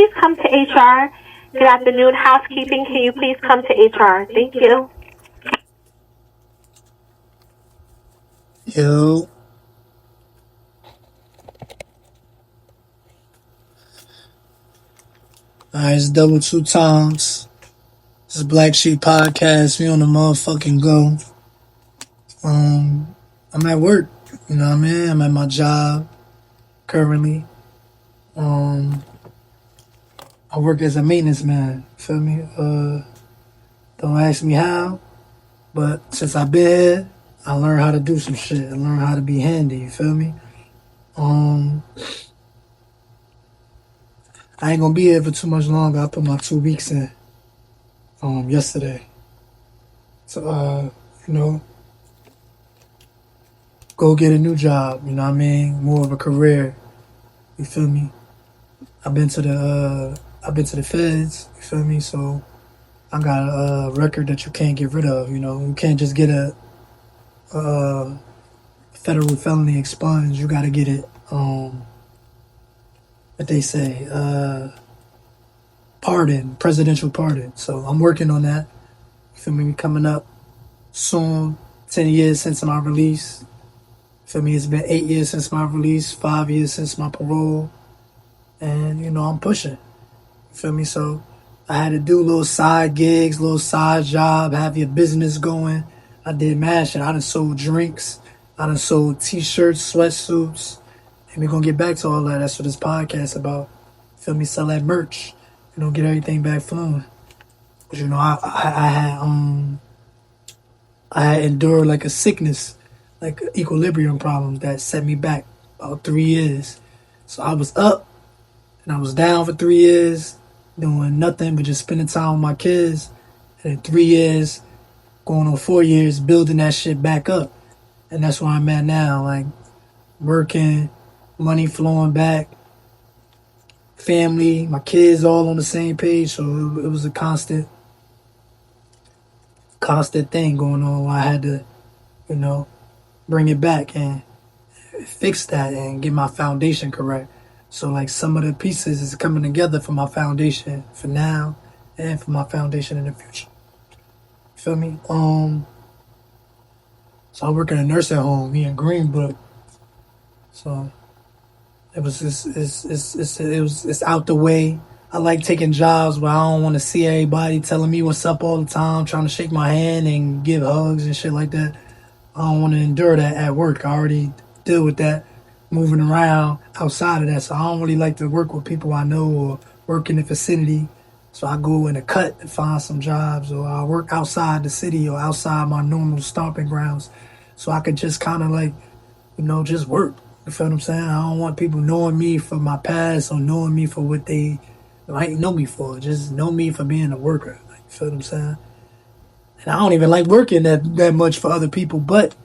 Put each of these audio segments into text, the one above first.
please come to HR? Good afternoon, housekeeping. Can you please come to HR? Thank you. Yo. Alright, it's double two times. This is Blacshēp podcast. We on the motherfucking go. I'm at work. You know what I mean? I'm at my job currently. I work as a maintenance man. Feel me? Don't ask me how, but since I've been here, I learned how to do some shit. I learned how to be handy. You feel me? I ain't gonna be here for too much longer. I put my 2 weeks in yesterday. So go get a new job, you know what I mean? More of a career. You feel me? I've been to the feds, you feel me? So I got a record that you can't get rid of, you know. You can't just get a federal felony expunged. You gotta get it what they say, presidential pardon. So I'm working on that. You feel me? Coming up soon, 10 years since my release. You feel me? It's been 8 years since my release, 5 years since my parole. And, I'm pushing. You feel me? So I had to do little side gigs, little side job, have your business going. I did mad shit. I done sold drinks. I done sold t-shirts, sweatsuits. And we're going to get back to all that. That's what this podcast about. Feel me? Sell that merch. Get everything back flowing. But, I had endured like a sickness, like equilibrium problems that set me back about 3 years. So I was up and I was down for 3 years, doing nothing but just spending time with my kids. And in 3 years, going on 4 years, building that shit back up. And that's where I'm at now, like working, money flowing back, family, my kids all on the same page. So it was a constant thing going on where I had to, bring it back and fix that and get my foundation correct. So like some of the pieces is coming together for my foundation for now and for my foundation in the future. You feel me? So I work in a nursing home here in Greenbrook. So it was it's out the way. I like taking jobs where I don't want to see everybody telling me what's up all the time, trying to shake my hand and give hugs and shit like that. I don't want to endure that at work. I already deal with that moving around outside of that. So I don't really like to work with people I know or work in the vicinity. So I go in a cut to find some jobs, or I work outside the city or outside my normal stomping grounds. So I could just kind of like, just work. You feel what I'm saying? I don't want people knowing me for my past or knowing me for what they might know me for. Just know me for being a worker. Like, you feel what I'm saying? And I don't even like working that much for other people, but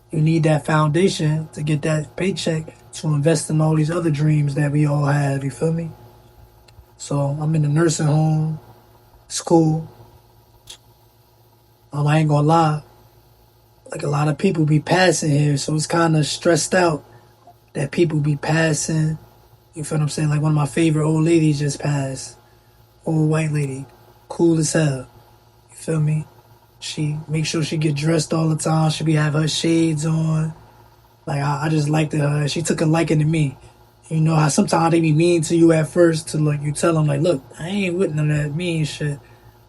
you need that foundation to get that paycheck to invest in all these other dreams that we all have. You feel me? So I'm in the nursing home. It's cool. I ain't gonna lie. Like a lot of people be passing here, so it's kind of stressed out that people be passing. You feel what I'm saying? Like one of my favorite old ladies just passed. Old white lady. Cool as hell. You feel me? She make sure she get dressed all the time. She be have her shades on. Like I just liked her. She took a liking to me. You know how sometimes they be mean to you at first to like you tell them like, look, I ain't with none of that mean shit.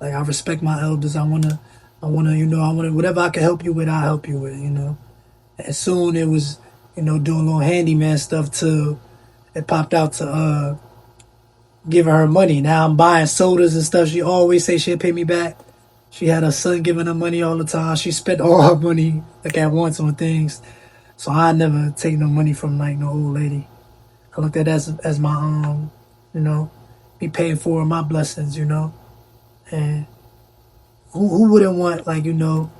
Like I respect my elders. I wanna whatever I can help you with, I'll help you with, And soon it was, doing little handyman stuff till it popped out to giving her money. Now I'm buying sodas and stuff. She always say she'll pay me back. She had her son giving her money all the time. She spent all her money like at once on things. So I never take no money from like no old lady. I looked at that as my me paying for my blessings, And who wouldn't want like, a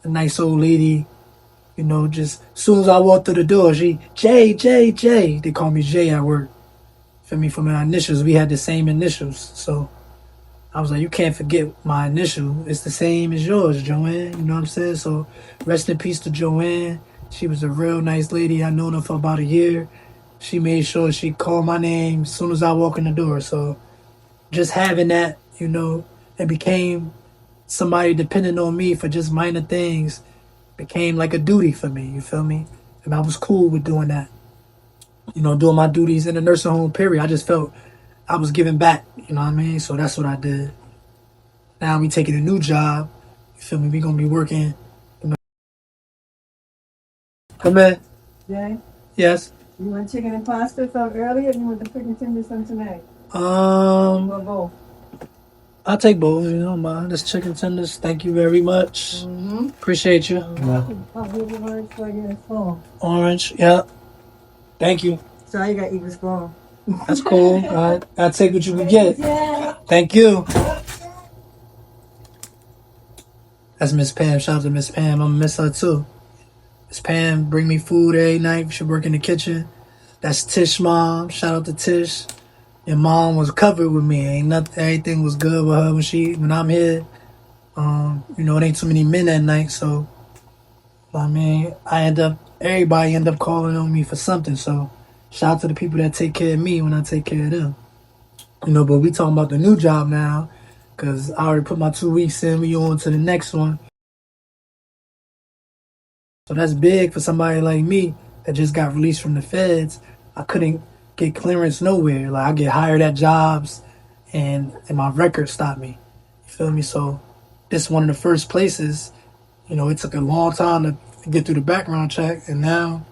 nice old lady, just as soon as I walk through the door, she Jay. They call me Jay at work. For me, for my initials, we had the same initials. So I was like, you can't forget my initial. It's the same as yours, Joanne. You know what I'm saying? So rest in peace to Joanne. She was a real nice lady. I known her for about a year. she made sure she called my name as soon as I walk in the door. So just having that, it became somebody depending on me for just minor things became like a duty for me, you feel me? And I was cool with doing that. Doing my duties in the nursing home, period. I just felt I was giving back, you know what I mean? So that's what I did. Now we taking a new job, you feel me? We gonna be working, Come in. Jay, Yes. you want chicken and pasta from earlier, or you want the chicken tenders from tonight? Or both? I'll take both, mind. This chicken tenders, thank you very much. Mm-hmm. Appreciate you. I'll give you orange for your spoon. Orange, yeah. Thank you. So you gotta eat with spoon. That's cool. I'll take what you can get. Yeah. Thank you. That's Miss Pam. Shout out to Miss Pam. I'm gonna miss her too. Miss Pam bring me food every night. She work in the kitchen. That's Tish mom. Shout out to Tish. Your mom was covered with me. Ain't nothing. Everything was good with her when I'm here. It ain't too many men at night, so everybody end up calling on me for something. So shout out to the people that take care of me when I take care of them. But we talking about the new job now, cause I already put my 2 weeks in. We on to the next one. So that's big for somebody like me that just got released from the feds. I couldn't get clearance nowhere. Like I get hired at jobs and my record stopped me. You feel me? So this one of the first places, it took a long time to get through the background check, and now,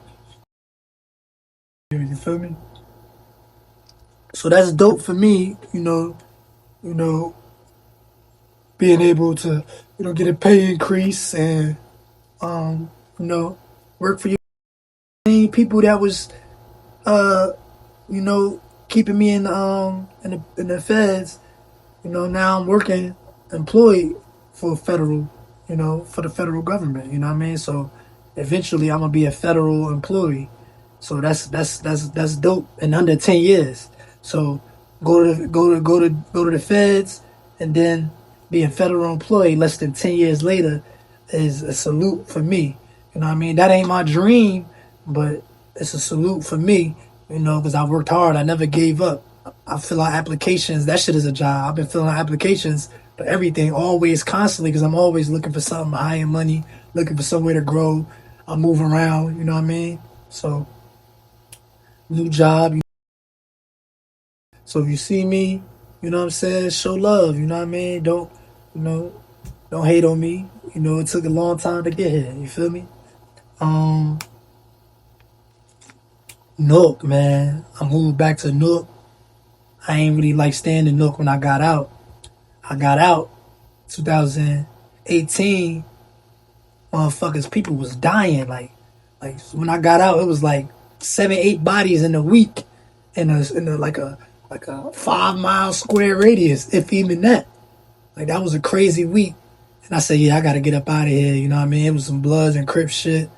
you feel me? So that's dope for me, being able to, get a pay increase and, work for you. People that was, keeping me in the feds, now I'm working employed for the federal government, you know what I mean? So eventually I'm gonna be a federal employee. So that's dope in under 10 years. So go to the feds and then be a federal employee less than 10 years later is a salute for me. You know what I mean? That ain't my dream, but it's a salute for me, because I worked hard. I never gave up. I fill out applications. That shit is a job. I've been filling out applications for everything, always, constantly, because I'm always looking for something higher money, looking for somewhere to grow. I move around, you know what I mean? So, new job. So if you see me, you know what I'm saying, show love, you know what I mean? Don't hate on me. It took a long time to get here, you feel me? Nook, man. I moved back to Nook. I ain't really like staying in Nook when I got out. I got out 2018. Motherfuckers, people was dying. Like when I got out, it was like 7-8 bodies in a week in a 5-mile square radius, if even that. Like that was a crazy week. And I said, yeah, I gotta get up out of here, you know what I mean? It was some Bloods and Crips shit.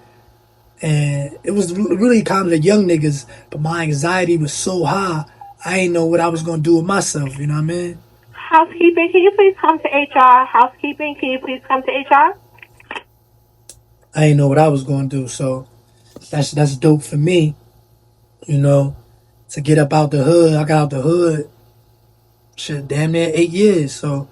And it was really kind of the young niggas, but my anxiety was so high, I ain't know what I was gonna do with myself, you know what I mean? Housekeeping, can you please come to HR? Housekeeping, can you please come to HR? I ain't know what I was gonna do, so that's dope for me, to get up out the hood. I got out the hood, shit, damn near 8 years, so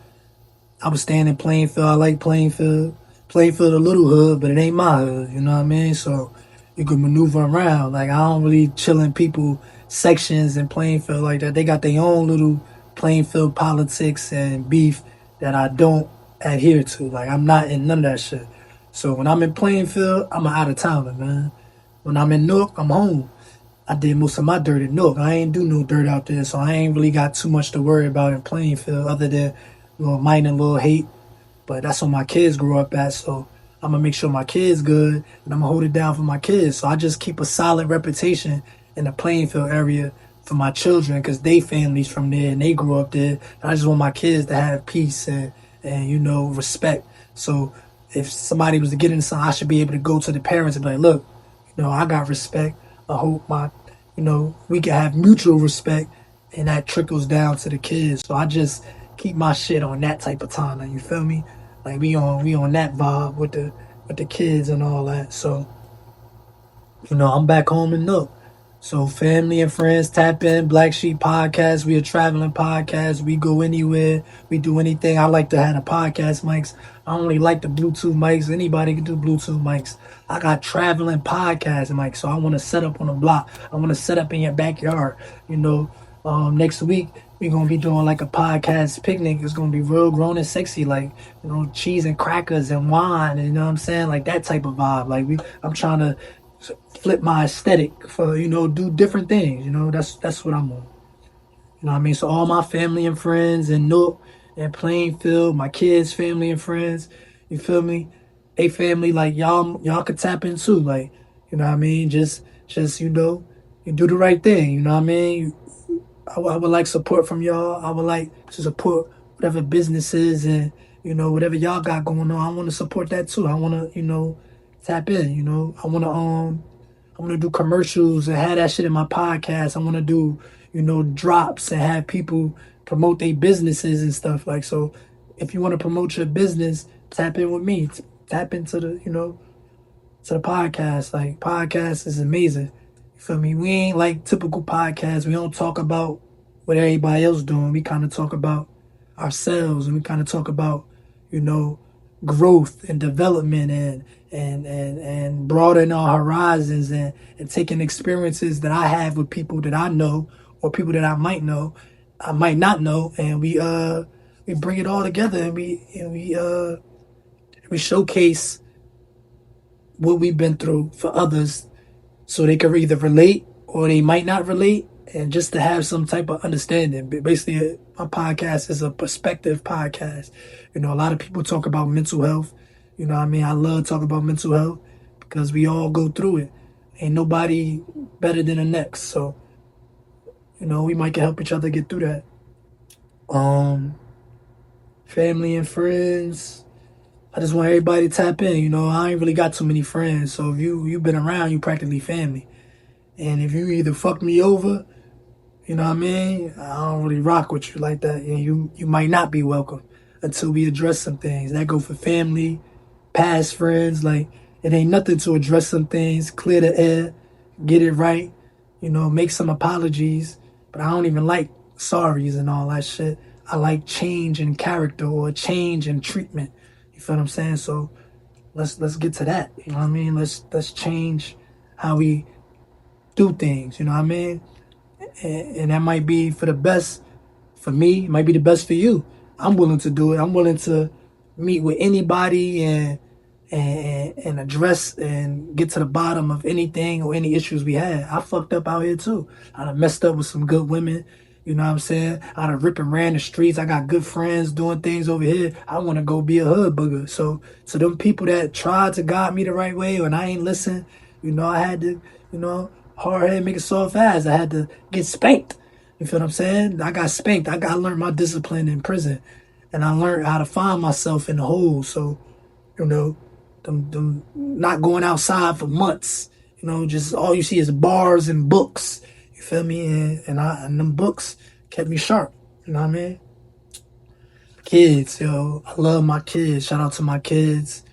I was staying in Plainfield. I like Plainfield. Plainfield a little hood, but it ain't my hood, you know what I mean? So you can maneuver around. Like I don't really chill in people sections in Plainfield like that. They got their own little Plainfield politics and beef that I don't adhere to. Like I'm not in none of that shit. So when I'm in Plainfield, I'm an out of towner, man. When I'm in Newark, I'm home. I did most of my dirt in Newark. I ain't do no dirt out there, so I ain't really got too much to worry about in Plainfield other than little minor little hate. But that's where my kids grew up at, so I'm gonna make sure my kids good and I'm gonna hold it down for my kids. So I just keep a solid reputation in the Plainfield area for my children because they families from there and they grew up there. And I just want my kids to have peace and respect. So if somebody was to get into something, I should be able to go to the parents and be like, look, I got respect. I hope we can have mutual respect and that trickles down to the kids. So I just keep my shit on that type of time, you feel me? Like we on that vibe with the kids and all that. So, I'm back home in Nook. So family and friends, tap in. Blacshēp podcast. We a traveling podcast. We go anywhere. We do anything. I like to have the podcast mics. I only like the Bluetooth mics. Anybody can do Bluetooth mics. I got traveling podcast mics. So I want to set up on a block. I want to set up in your backyard. Next week we're going to be doing like a podcast picnic. It's going to be real grown and sexy. Like, cheese and crackers and wine. And, you know what I'm saying? Like that type of vibe. Like I'm trying to flip my aesthetic for, do different things. That's what I'm on. You know what I mean? So all my family and friends in Newark and Plainfield, my kids' family and friends, you feel me? They family, like y'all could tap in too. Like, you know what I mean? Just you do the right thing. You know what I mean? I would like support from y'all. I would like to support whatever businesses and, whatever y'all got going on. I want to support that too. I want to, tap in, I want to do commercials and have that shit in my podcast. I want to do, drops and have people promote their businesses and stuff. Like, so if you want to promote your business, tap in with me. Tap into the, to the podcast. Like, podcast is amazing. You feel me? We ain't like typical podcasts. We don't talk about what everybody else doing. We kind of talk about ourselves, and we kind of talk about, growth and development and broadening our horizons and taking experiences that I have with people that I know or people that I might not know, and we bring it all together and we showcase what we've been through for others so they can either relate or they might not relate, and just to have some type of understanding. Basically, my podcast is a perspective podcast. A lot of people talk about mental health. You know what I mean? I love talking about mental health because we all go through it. Ain't nobody better than the next. So, we might can help each other get through that. Family and friends. I just want everybody to tap in. I ain't really got too many friends. So if you've been around, you practically family. And if you either fucked me over, you know what I mean? I don't really rock with you like that. And you might not be welcome until we address some things. That go for family, past friends. Like, it ain't nothing to address some things, clear the air, get it right, make some apologies. But I don't even like sorries and all that shit. I like change in character or change in treatment. You feel what I'm saying? So let's get to that. You know what I mean? Let's change how we do things. You know what I mean? And that might be for the best for me. It might be the best for you. I'm willing to do it. I'm willing to meet with anybody and address and get to the bottom of anything or any issues we had. I fucked up out here too. I done messed up with some good women. You know what I'm saying? I done rip and ran the streets. I got good friends doing things over here. I want to go be a hood booger. So them people that tried to guide me the right way and I ain't listen, I had to, hard head make it soft ass. I had to get spanked. You feel what I'm saying? I got spanked. I learned my discipline in prison. And I learned how to find myself in the hole. So, them not going outside for months. Just all you see is bars and books. You feel me? And them books kept me sharp. You know what I mean? Kids, I love my kids. Shout out to my kids.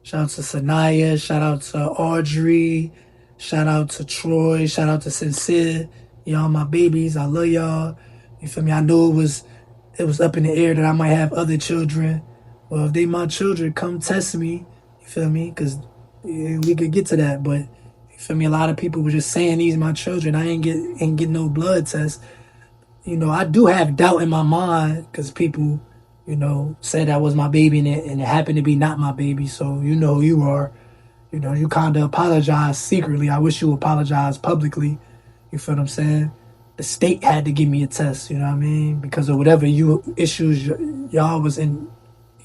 Shout out to Sanaya. Shout out to Audrey. Shout out to Troy. Shout out to Sincere. Y'all my babies. I love y'all. You feel me? I know it was up in the air that I might have other children. Well, if they my children, come test me. You feel me? Because we could get to that. But, you feel me? A lot of people were just saying these my children. I ain't get no blood test. I do have doubt in my mind because people, said that was my baby and it happened to be not my baby. So, who you are. You kind of apologize secretly. I wish you apologized publicly. You feel what I'm saying? The state had to give me a test, you know what I mean? Because of whatever issues y'all was in,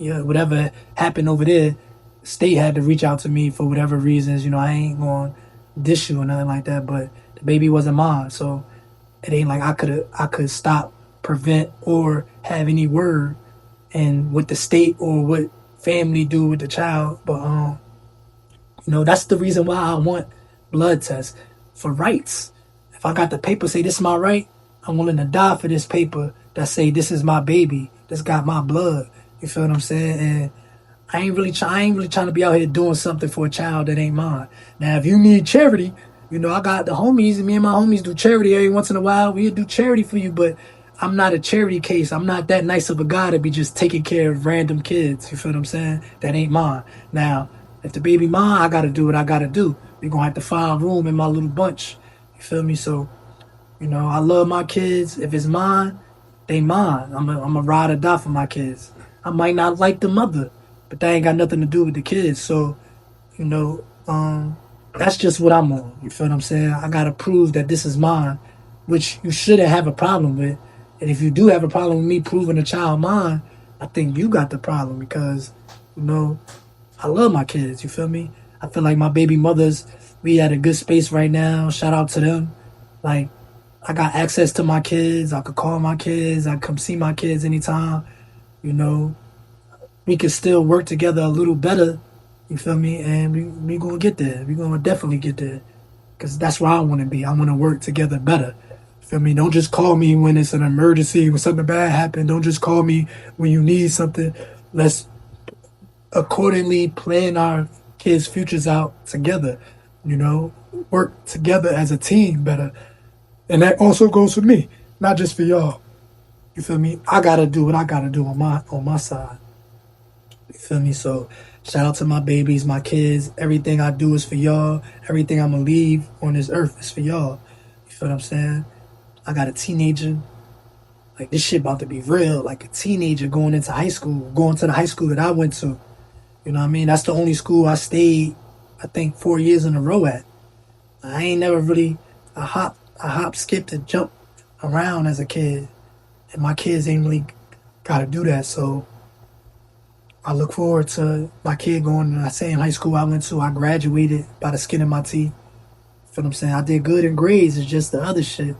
whatever happened over there, the state had to reach out to me for whatever reasons. I ain't going to dish you or nothing like that, but the baby wasn't mine. So it ain't like I could stop, prevent, or have any word in what the state or what family do with the child. But, that's the reason why I want blood tests for rights. If I got the paper say this is my right, I'm willing to die for this paper that say this is my baby, this got my blood. You feel what I'm saying? And I ain't really trying to be out here doing something for a child that ain't mine. Now, if you need charity I got the homies, and me and my homies do charity every once in a while. We'll do charity for you, but I'm not a charity case. I'm not that nice of a guy to be just taking care of random kids. You feel what I'm saying? That ain't mine. Now, if the baby mine, I got to do what I got to do. We're going to have to find room in my little bunch. You feel me? So, I love my kids. If it's mine, they mine. I'm a ride or die for my kids. I might not like the mother, but that ain't got nothing to do with the kids. So, that's just what I'm on. You feel what I'm saying? I gotta prove that this is mine, which you shouldn't have a problem with. And if you do have a problem with me proving a child mine, I think you got the problem because, I love my kids. You feel me? I feel like my baby mothers, we at a good space right now. Shout out to them. Like, I got access to my kids. I could call my kids. I come see my kids anytime. We could still work together a little better. You feel me? And we gonna get there. We gonna definitely get there. Because that's where I want to be. I want to work together better. You feel me? Don't just call me when it's an emergency, when something bad happened. Don't just call me when you need something. Let's accordingly plan our kids' futures out together. Work together as a team better. And that also goes for me, not just for y'all. You feel me? I gotta do what I gotta do on my side. You feel me? So shout out to my babies, my kids. Everything I do is for y'all. Everything I'm gonna leave on this earth is for y'all. You feel what I'm saying? I got a teenager. Like, this shit about to be real. Like, a teenager going into high school, going to the high school that I went to. You know what I mean? That's the only school I stayed, I think, 4 years in a row at. I ain't never really a hop, skip, and jump around as a kid. And my kids ain't really got to do that. So I look forward to my kid going to the same high school I went to. I graduated by the skin of my teeth. Feel what I'm saying? I did good in grades. It's just the other shit.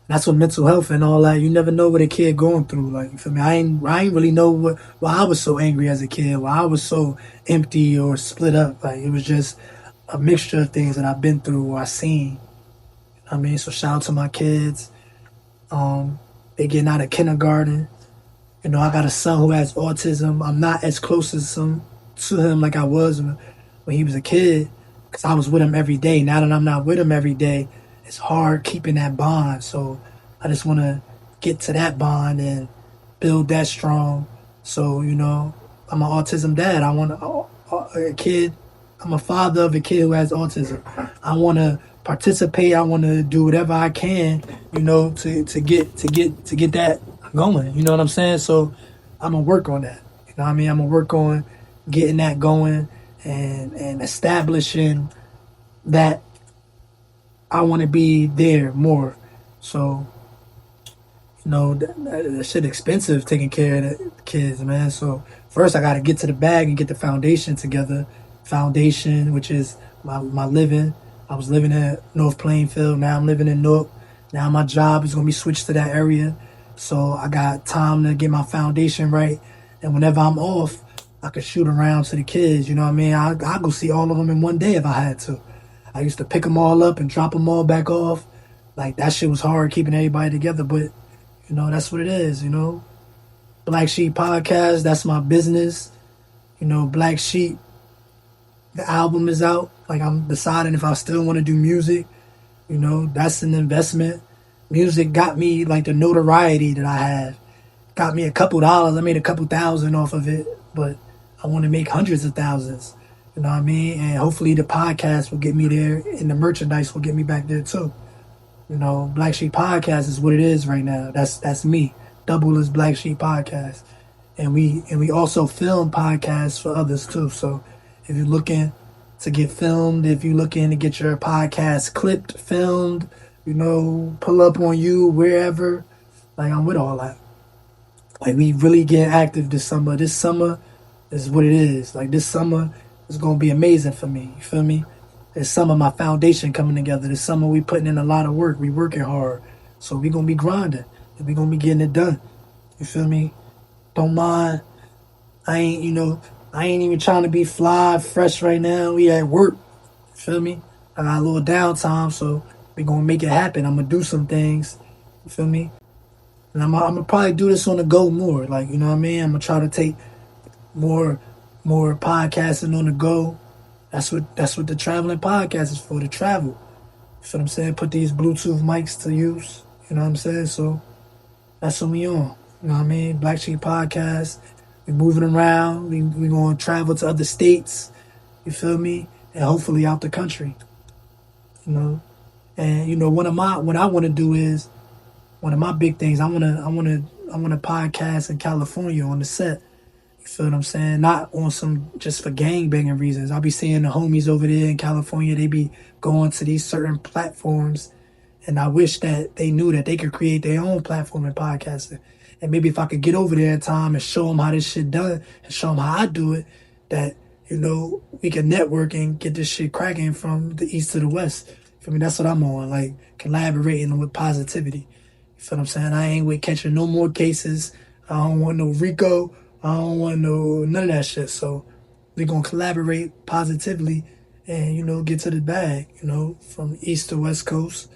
That's what mental health and all that. You never know what a kid going through. Like, you feel me? I ain't really know why I was so angry as a kid. Why I was so empty or split up. Like, it was just a mixture of things that I've been through or I seen. I mean, so shout out to my kids. They getting out of kindergarten. I got a son who has autism. I'm not as close as to him like I was when he was a kid, because I was with him every day. Now that I'm not with him every day, it's hard keeping that bond. So I just want to get to that bond and build that strong. So, I'm an autism dad. I want a kid. I'm a father of a kid who has autism. I want to participate. I want to do whatever I can, to get that going. You know what I'm saying? So I'm gonna work on that. You know what I mean? I'm gonna work on getting that going and establishing that I want to be there more. So, that shit expensive taking care of the kids, man. So first I got to get to the bag and get the foundation together. Foundation, which is my living. I was living at North Plainfield. Now I'm living in Newark. Now my job is going to be switched to that area. So I got time to get my foundation right. And whenever I'm off, I could shoot around to the kids. You know what I mean? I'll go see all of them in one day if I had to. I used to pick them all up and drop them all back off. Like, that shit was hard keeping everybody together. But, that's what it is, Black Sheep Podcast, that's my business. Black Sheep, the album is out. Like, I'm deciding if I still want to do music. That's an investment. Music got me, like, the notoriety that I have. Got me a couple dollars. I made a couple thousand off of it. But I want to make hundreds of thousands. You know what I mean? And hopefully the podcast will get me there. And the merchandise will get me back there, too. Black Sheep Podcast is what it is right now. That's me. Double is Black Sheep Podcast. And we also film podcasts for others, too. So if you're looking to get filmed, if you're looking to get your podcast clipped, filmed, pull up on you wherever, like, I'm with all that. Like, we really get active this summer. This summer is what it is. Like, this summer is going to be amazing for me. You feel me? This summer, my foundation coming together. This summer, we putting in a lot of work. We working hard. So we going to be grinding. And we going to be getting it done. You feel me? Don't mind. I ain't even trying to be fly, fresh right now. We at work. You feel me? I got a little downtime, so we going to make it happen. I'm going to do some things. You feel me? And I'm going to probably do this on the go more. Like, you know what I mean? I'm going to try to take more podcasting on the go. That's what the traveling podcast is for, to travel. You feel what I'm saying? Put these Bluetooth mics to use. You know what I'm saying? So that's what we on. You know what I mean? Blacshēp podcast. We moving around. We going to travel to other states. You feel me? And hopefully out the country. You know? And you know, what I want to do is, one of my big things, I want to podcast in California on the set. You feel what I'm saying? Not on some just for gangbanging reasons. I'll be seeing the homies over there in California, they be going to these certain platforms, and I wish that they knew that they could create their own platform in podcasting. And maybe if I could get over there in time and show them how this shit done, and show them how I do it, that, you know, we can network and get this shit cracking from the east to the west. For me, that's what I'm on, like collaborating with positivity. You feel what I'm saying? I ain't with catching no more cases. I don't want no RICO. I don't want none of that shit. So we gonna collaborate positively and, you know, get to the bag, you know, from east to west coast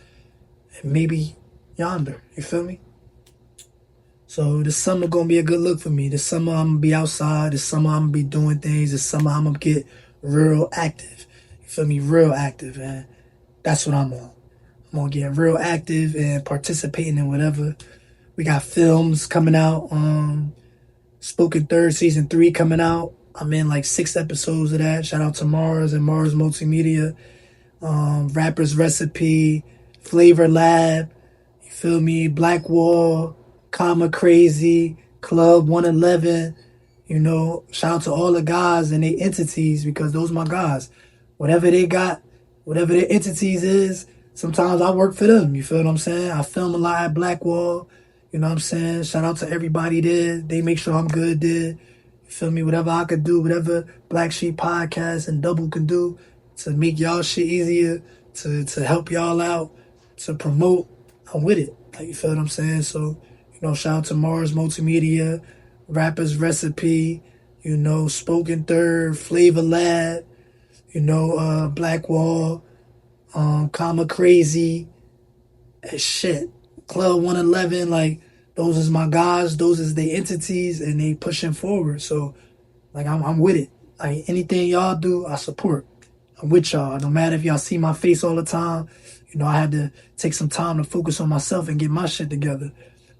and maybe yonder. You feel me? So this summer gonna be a good look for me. This summer I'm gonna be outside. This summer I'm gonna be doing things. This summer I'm gonna get real active. You feel me? Real active, man. That's what I'm on. I'm gonna get real active and participating in whatever. We got films coming out. Spoken Third Season 3 coming out. I'm in like 6 episodes of that. Shout out to Mars and Mars Multimedia. Rapper's Recipe, Flavor Lab, you feel me? Black Wall, Comma Crazy, Club 111. You know, shout out to all the guys and their entities, because those are my guys. Whatever they got, whatever their entities is, sometimes I work for them. You feel what I'm saying? I film a lot at Black Wall. You know what I'm saying? Shout out to everybody there. They make sure I'm good there. You feel me? Whatever I could do, whatever Blacshēp podcast and Double can do to make y'all shit easier, to help y'all out, to promote, I'm with it. Like, you feel what I'm saying? So, you know, shout out to Mars Multimedia, Rapper's Recipe, you know, Spoken Third, Flavor Lab, you know, Black Wall, Comma Crazy, and shit. Club 111, like, those is my guys, those is the entities, and they pushing forward. So, like, I'm with it. Like, anything y'all do, I support. I'm with y'all. No matter if y'all see my face all the time, you know, I had to take some time to focus on myself and get my shit together,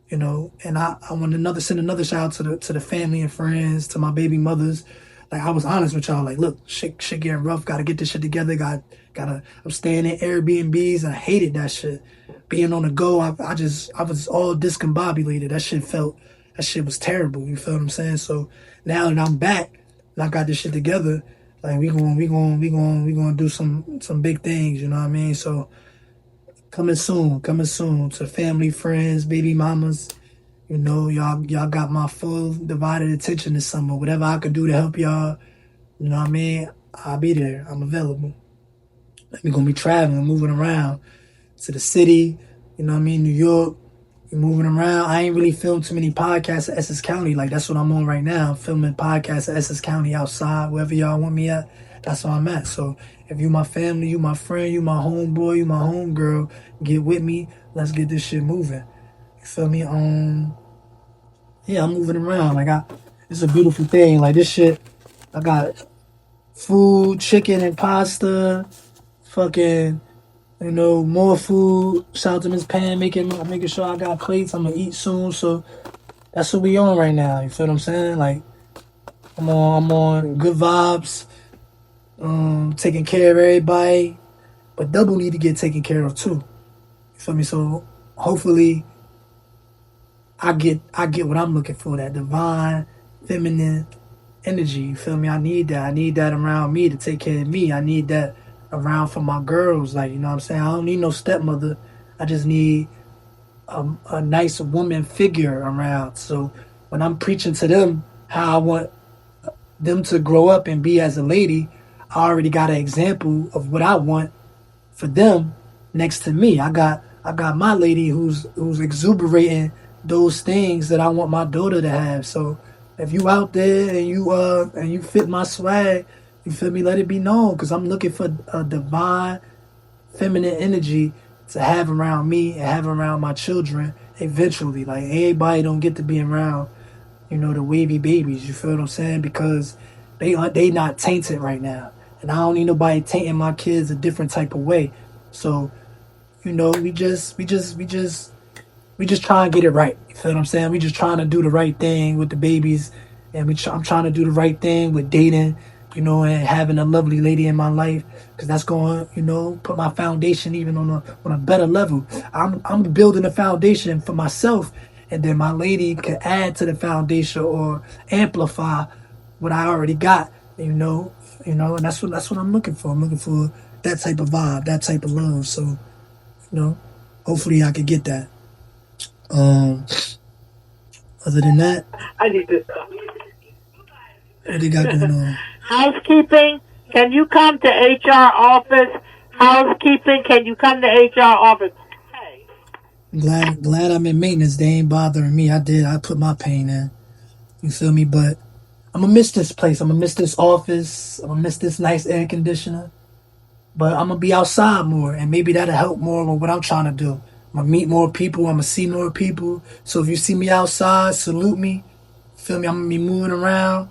you know. And I want to send another shout out to the family and friends, to my baby mothers. Like, I was honest with y'all. Like, look, shit getting rough. Got to get this shit together. I'm staying in Airbnbs. I hated that shit. Being on the go, I was all discombobulated. That shit was terrible. You feel what I'm saying? So now that I'm back and I got this shit together, like, we gonna do some big things. You know what I mean? So coming soon to family, friends, baby mamas. You know, y'all got my full divided attention this summer. Whatever I could do to help y'all, you know what I mean? I'll be there. I'm available. We're gonna be traveling, moving around to the city, you know what I mean, New York. We're moving around. I ain't really filmed too many podcasts at Essex County. Like, that's what I'm on right now. I'm filming podcasts at Essex County outside, wherever y'all want me at. That's where I'm at. So if you my family, you my friend, you my homeboy, you my homegirl, get with me. Let's get this shit moving. You feel me? Yeah, I'm moving around. Like, it's a beautiful thing. Like, this shit, I got food, chicken and pasta, fucking, you know, more food. Shout out to Miss Pam making sure I got plates. I'm gonna eat soon. So that's what we on right now. You feel what I'm saying? Like, I'm on good vibes. Taking care of everybody, but Double need to get taken care of too. You feel me? So hopefully I get what I'm looking for, that divine feminine energy. You feel me? I need that around me to take care of me. I need that around for my girls. Like, you know what I'm saying? I don't need no stepmother. I just need a nice woman figure around. So when I'm preaching to them how I want them to grow up and be as a lady, I already got an example of what I want for them next to me. I got my lady who's exuberating those things that I want my daughter to have. So if you out there and you fit my swag, you feel me, let it be known, because I'm looking for a divine feminine energy to have around me and have around my children eventually. Like, everybody don't get to be around, you know, the wavy babies. You feel what I'm saying? Because they not tainted right now. and I don't need nobody tainting my kids a different type of way. So, you know, we just trying to get it right. You feel what I'm saying? We just trying to do the right thing with the babies, and I'm trying to do the right thing with dating, you know, and having a lovely lady in my life, because that's going, you know, put my foundation even on a better level. I'm building a foundation for myself, and then my lady can add to the foundation or amplify what I already got. And that's what I'm looking for. I'm looking for that type of vibe, that type of love. So, you know, hopefully I could get that. Other than that, I need this stuff. what they got going on? Housekeeping, can you come to HR office? Housekeeping, can you come to HR office? Hey. Glad I'm in maintenance. They ain't bothering me. I put my pain in. You feel me? But I'm gonna miss this place. I'm gonna miss this office. I'm gonna miss this nice air conditioner. But I'm gonna be outside more, and maybe that'll help more with what I'm trying to do. I'm gonna meet more people. I'm gonna see more people. So if you see me outside, salute me. Feel me? I'm gonna be moving around.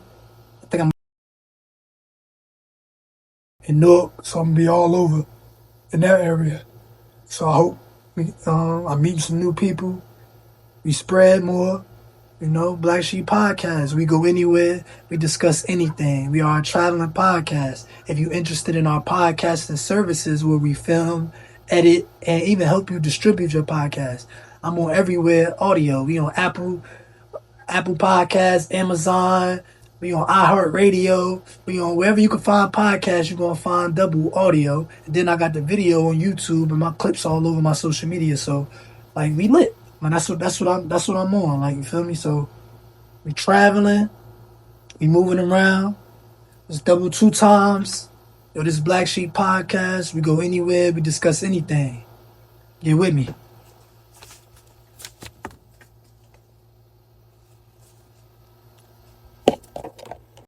I think I'm in Newark, so I'm gonna be all over in that area. So I hope I meet some new people. We spread more. You know, Blacshēp Podcast. We go anywhere. We discuss anything. We are a traveling podcast. If you're interested in our podcasting services where we film, edit, and even help you distribute your podcast, I'm on everywhere audio. We on Apple Podcasts, Amazon. We on iHeartRadio. We on wherever you can find podcasts, you're going to find double audio. And then I got the video on YouTube and my clips all over my social media. So, like, we lit. Man, that's what I'm on. Like, you feel me? So we traveling, we moving around. It's double 2 times. Yo, this Blacshēp Podcast. We go anywhere, we discuss anything. Get with me.